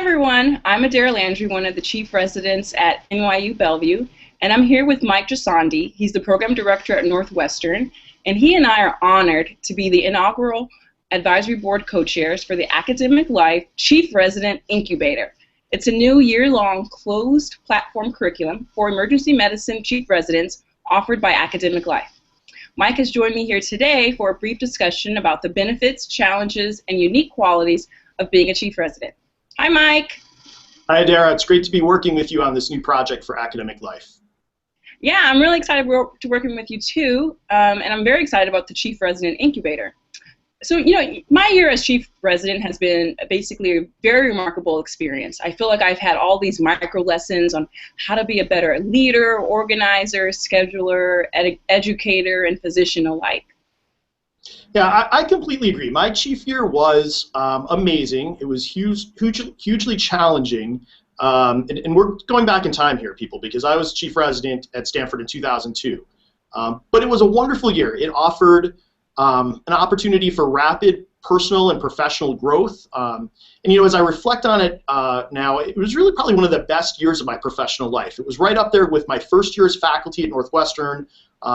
Everyone, I'm Adaira Landry, one of the chief residents at NYU Bellevue, and I'm here with Mike Gisondi. He's the program director at Northwestern, and he and I are honored to be the inaugural advisory board co-chairs for the Academic Life Chief Resident Incubator. It's a new year-long closed platform curriculum for emergency medicine chief residents offered by Academic Life. Mike has joined me here today for a brief discussion about the benefits, challenges, and unique qualities of being a chief resident. Hi, Mike. Hi, Adaira. It's great to be working with you on this new project for Academic Life. Yeah, I'm really excited to working with you too, and I'm very excited about the Chief Resident Incubator. So, my year as Chief Resident has been basically a very remarkable experience. I feel like I've had all these micro lessons on how to be a better leader, organizer, scheduler, educator, and physician alike. Yeah, I completely agree. My chief year was amazing. It was hugely challenging. And we're going back in time here, people, because I was chief resident at Stanford in 2002. But it was a wonderful year. It offered an opportunity for rapid personal and professional growth. And as I reflect on it now, it was really probably one of the best years of my professional life. It was right up there with my first year as faculty at Northwestern,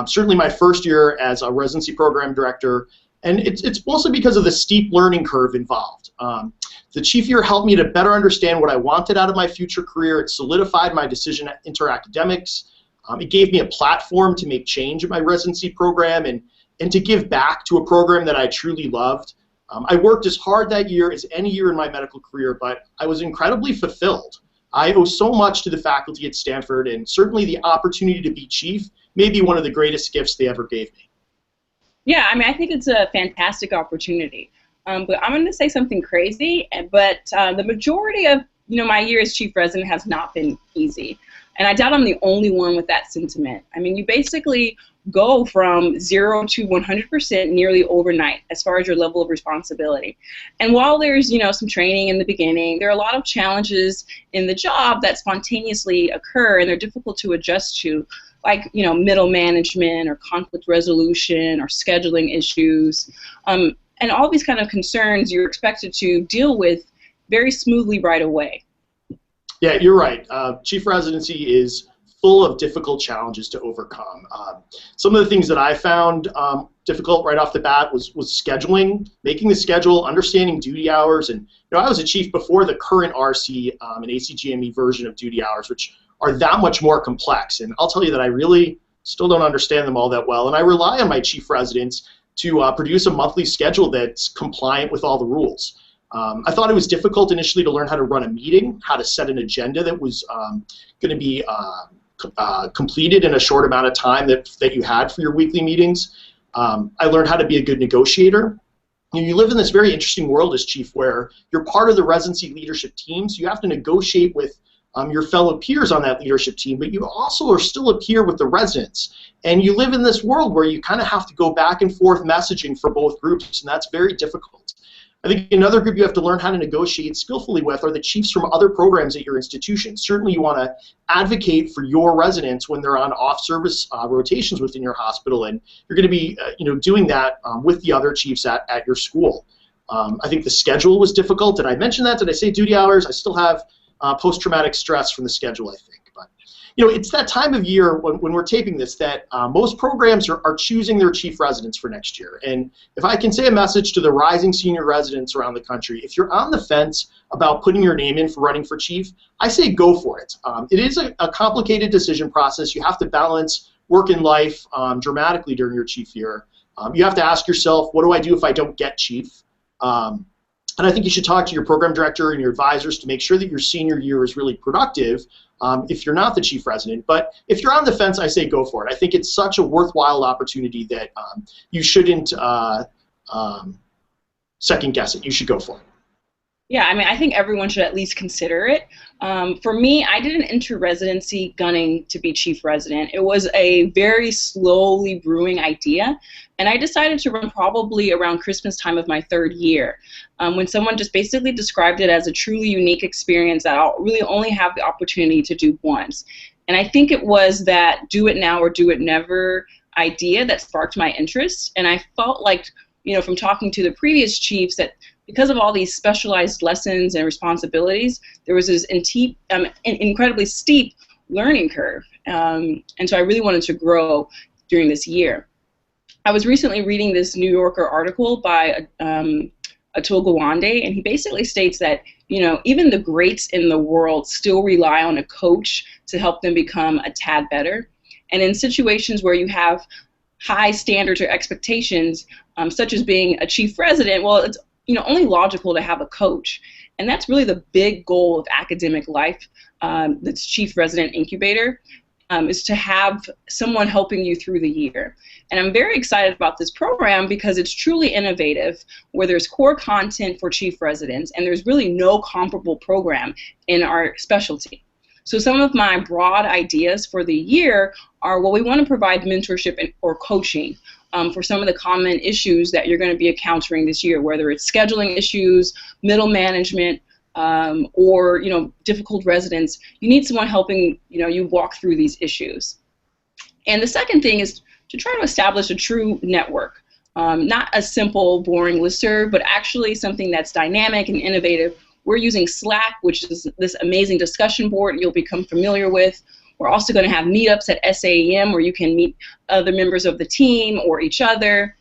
certainly my first year as a residency program director. And it's mostly because of the steep learning curve involved. The chief year helped me to better understand what I wanted out of my future career. It solidified my decision to enter academics. It gave me a platform to make change in my residency program and to give back to a program that I truly loved. I worked as hard that year as any year in my medical career, but I was incredibly fulfilled. I owe so much to the faculty at Stanford, and certainly the opportunity to be chief may be one of the greatest gifts they ever gave me. Yeah, I think it's a fantastic opportunity. But I'm going to say something crazy, but the majority of my year as chief resident has not been easy. And I doubt I'm the only one with that sentiment. You basically go from 0 to 100% nearly overnight as far as your level of responsibility. And while there's some training in the beginning, there are a lot of challenges in the job that spontaneously occur, and they're difficult to adjust to, like middle management or conflict resolution or scheduling issues. And all these kind of concerns you're expected to deal with very smoothly right away. Yeah, you're right. Chief residency is full of difficult challenges to overcome. Some of the things that I found difficult right off the bat was scheduling, making the schedule, understanding duty hours. And I was a chief before the current RC and ACGME version of duty hours, which are that much more complex. And I'll tell you that I really still don't understand them all that well. And I rely on my chief residents to produce a monthly schedule that's compliant with all the rules. I thought it was difficult initially to learn how to run a meeting, how to set an agenda that was going to be completed in a short amount of time that you had for your weekly meetings. I learned how to be a good negotiator. You live in this very interesting world as chief where you're part of the residency leadership team, so you have to negotiate with your fellow peers on that leadership team, but you also are still a peer with the residents. And you live in this world where you kind of have to go back and forth messaging for both groups, and that's very difficult. I think another group you have to learn how to negotiate skillfully with are the chiefs from other programs at your institution. Certainly you want to advocate for your residents when they're on off-service rotations within your hospital, and you're going to be doing that with the other chiefs at your school. I think the schedule was difficult. Did I mention that? Did I say duty hours? I still have post-traumatic stress from the schedule, I think. But it's that time of year when we're taping this that most programs are choosing their chief residents for next year. And if I can say a message to the rising senior residents around the country, if you're on the fence about putting your name in for running for chief, I say go for it. It is a complicated decision process. You have to balance work and life dramatically during your chief year. You have to ask yourself, what do I do if I don't get chief? And I think you should talk to your program director and your advisors to make sure that your senior year is really productive if you're not the chief resident. But if you're on the fence, I say go for it. I think it's such a worthwhile opportunity that you shouldn't second guess it. You should go for it. Yeah, I think everyone should at least consider it. For me, I didn't enter residency gunning to be chief resident. It was a very slowly brewing idea, and I decided to run probably around Christmas time of my third year, when someone just basically described it as a truly unique experience that I'll really only have the opportunity to do once. And I think it was that do it now or do it never idea that sparked my interest, and I felt like, from talking to the previous chiefs, that because of all these specialized lessons and responsibilities, there was this incredibly steep learning curve. And so I really wanted to grow during this year. I was recently reading this New Yorker article by Atul Gawande, and he basically states that, you know, even the greats in the world still rely on a coach to help them become a tad better. And in situations where you have high standards or expectations, such as being a chief resident, well, it's, you know, only logical to have a coach. And that's really the big goal of academic life, that's Chief Resident Incubator, is to have someone helping you through the year. And I'm very excited about this program because it's truly innovative, where there's core content for chief residents, and there's really no comparable program in our specialty. So some of my broad ideas for the year are, well, we want to provide mentorship or coaching for some of the common issues that you're going to be encountering this year, whether it's scheduling issues, middle management, or, you know, difficult residents. You need someone helping, you know, you walk through these issues. And the second thing is to try to establish a true network, not a simple, boring listserv, but actually something that's dynamic and innovative. We're using Slack, which is this amazing discussion board you'll become familiar with. We're also going to have meetups at ALiEM where you can meet other members of the team or each other.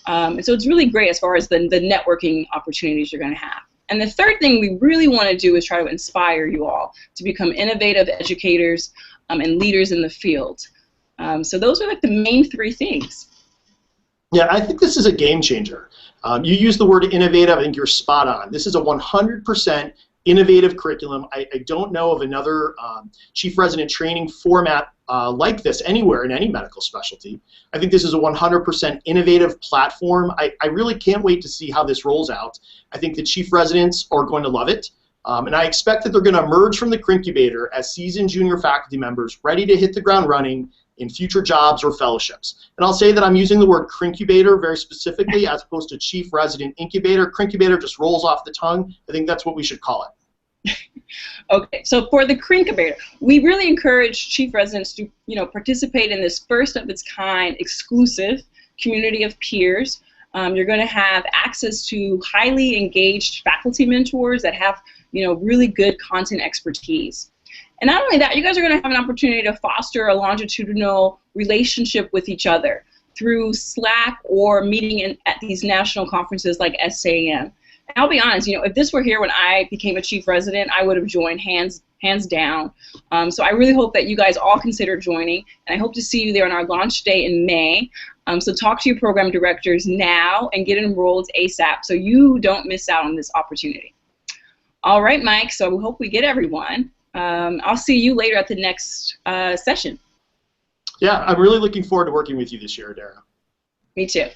And so it's really great as far as the networking opportunities you're going to have. And the third thing we really want to do is try to inspire you all to become innovative educators and leaders in the field. So those are like the main three things. Yeah, I think this is a game changer. You use the word innovative. I think you're spot on. This is a 100% innovative curriculum. I don't know of another chief resident training format like this anywhere in any medical specialty. I think this is a 100% innovative platform. I really can't wait to see how this rolls out. I think the chief residents are going to love it. And I expect that they're going to emerge from the Incubator as seasoned junior faculty members ready to hit the ground running in future jobs or fellowships. And I'll say that I'm using the word Incubator very specifically as opposed to Chief Resident Incubator. Incubator just rolls off the tongue. I think that's what we should call it. Okay, so for the Incubator, we really encourage chief residents to, you know, participate in this first of its kind exclusive community of peers. You're going to have access to highly engaged faculty mentors that have, you know, really good content expertise. And not only that, you guys are going to have an opportunity to foster a longitudinal relationship with each other through Slack or meeting at these national conferences like ALiEM. And I'll be honest, you know, if this were here when I became a chief resident, I would have joined hands down. So I really hope that you guys all consider joining, and I hope to see you there on our launch day in May. So talk to your program directors now and get enrolled ASAP so you don't miss out on this opportunity. All right, Mike, so we hope we get everyone. I'll see you later at the next session. Yeah, I'm really looking forward to working with you this year, Adaira. Me too.